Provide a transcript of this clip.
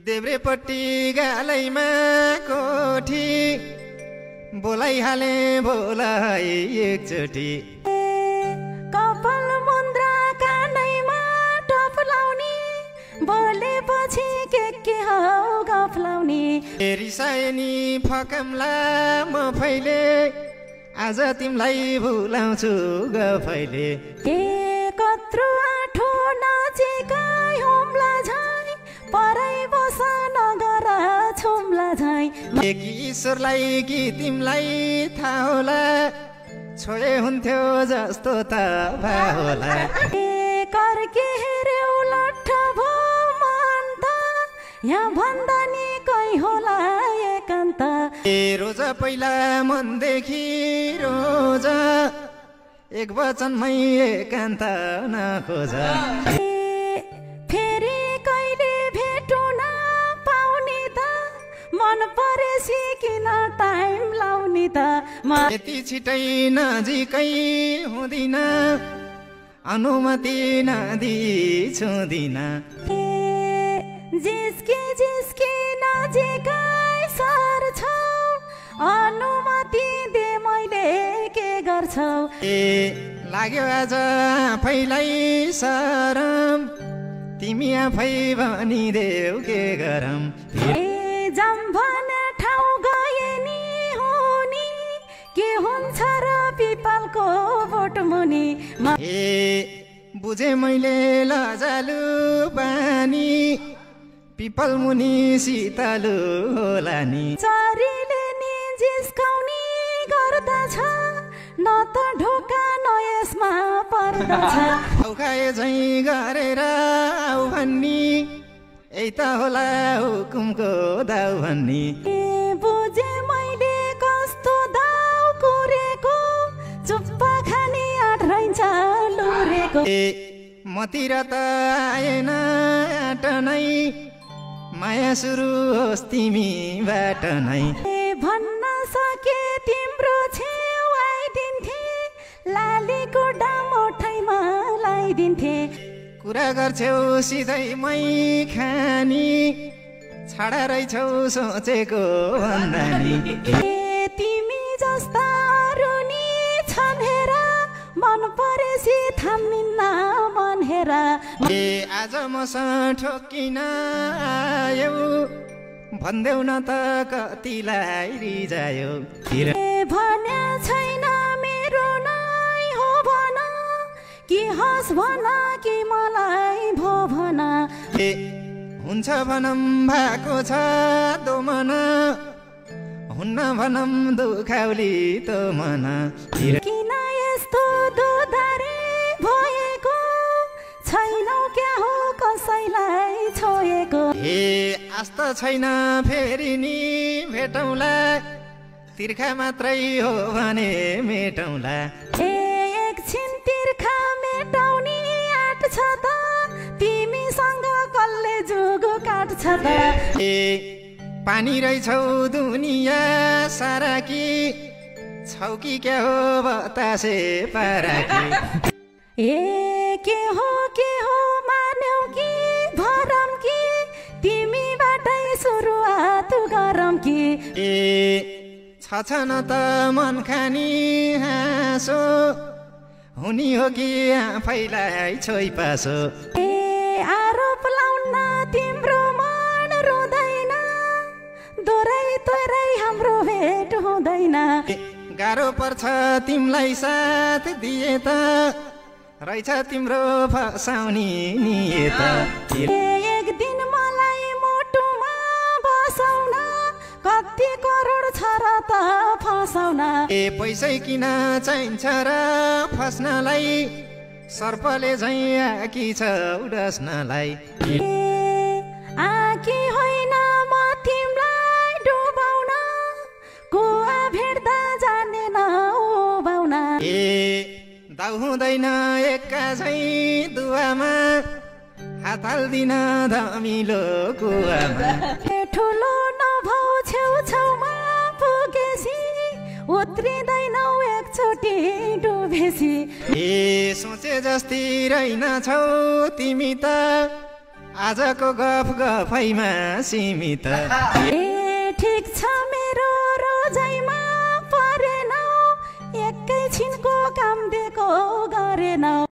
देब्रेपट्टि गालैमा कोठी बोलाइहाले बोलाइ एकचोटि कपाल मुन्द्रा कानैमा टप लाउने बोलेपछि के हौ गफ लाउने रिसाएनी फकाम्ला म फैले आज तिमीलाई भुलाउँछु गफैले कत्रो आठो नजिकै हुम्ला झै परै बस नगर छुम्ला झै कि ईश्वरलाई कि तिमीलाई थाहा होला छोडे हुन्थ्यो जस्तो त भा होला कर्के हेर्यौ लट्ठ भो मन त यहाँ भन्दा नि कै होला एकान्त रोज पहिला मनदेखि रोज एक वचनमै एकान्त नखोज फेरि कहिले भेटु नपाउने त मन परेसी किन टाइम लाउने त यति छिटै नजिकै हुँदिन अनुमति नदी छुँदिन जिस्के नजिकै सर्छौ अनुमति दे मैले के गर्छौ लाग्यो आज आफैलाई शरम तिमी आफै भनिदेऊ के गरम जम्भन ठाउँ गए नि हुनी के हुन्छ र पिपलको बोट मुनि बुझे मैले लजालु बानी पिपल मुनि शीतलु होला नि चरीले नि जिस्काउने गर्दछ न त ढोका न यसमा पर्दछ औखाए झैँ गरेर आऊ भन्नी यही त होला हुकुमको दाउ भन्नी बुझे मैले कस्तो दाउ कुरेको चुप्पा खाने आँट रहन्छ लुरेको मतिर त आएन आँट नै माया सुरु होस् तिमीबाट नै भन्न सके तिम्रो छेउ आइदिन्थे लालीको डामोठैमा लाइदिन्थे कुरा गर्छौ सिधै मै खानी छाडा रहेछौ सोचेको भन्दा नि तिमी जस्ता रुनी छन् हेर मन परेसी थामिन्न मन हेर आज मसँग ठोकिन आयौ भन्देऊ न त कतिलाई रिजायो भन्या छैन मेरो नै हो भन कि हस भन कि मलाई भो भन हुन्छ भनम भएको छ दोमन हुन्न भनम दुखाउली त मन किन यस्तो दुधारे भएको छैनौ क्या हो कसैलाई छोएको आस्त छैन फेरि नि भेटौँला तिर्खा मात्रै हो भने मेटौँला एकछिन तिर्खा मेटाउने आँट छ त तिमीसँग कसले जुगो काट्छ त पानी रहेछौ दुनिया सारा कि छौ कि क्या हो बतासे पारा के हो मान्यौ कि भरम कि तिमीबाटै सुरुवात गरम कि छ न त मन खानी हाँसो हुनी हो कि आफैलाई छोइ पासो आरोप लाउन तिम्रो मन रुँदैन दोरै तोरै हाम्रो भेट हुँदैन गाह्रो पर्छ तिमीलाई साथ दिए त रहेछ तिम्रो फसाउने नियत एक दिन मलाई मुटुमा बसाउन कति करोड छ र त फसाउन पैसै किन चाहिन्छ र फस्नलाई सर्पले झैँ आकी छ उडस्नलाई आकी होइन म तिमीलाई डुबाउन कुवा भेट्दा जानेन उबाउन दाउ हुँदैन एक्का झैँ दुवामा हात हाल्दिन धमिलो कुवामा ठुलो नभौ छेउछाउमा पुगेसी उत्रिँदैनौ एकचोटि डुबेसी सोचे जस्ती रहेनछौ तिमी त आजको गफ गफैमा सीमित ए ठिक छ मेरो रोजाइमा परेन एकैछिनको काम दिएको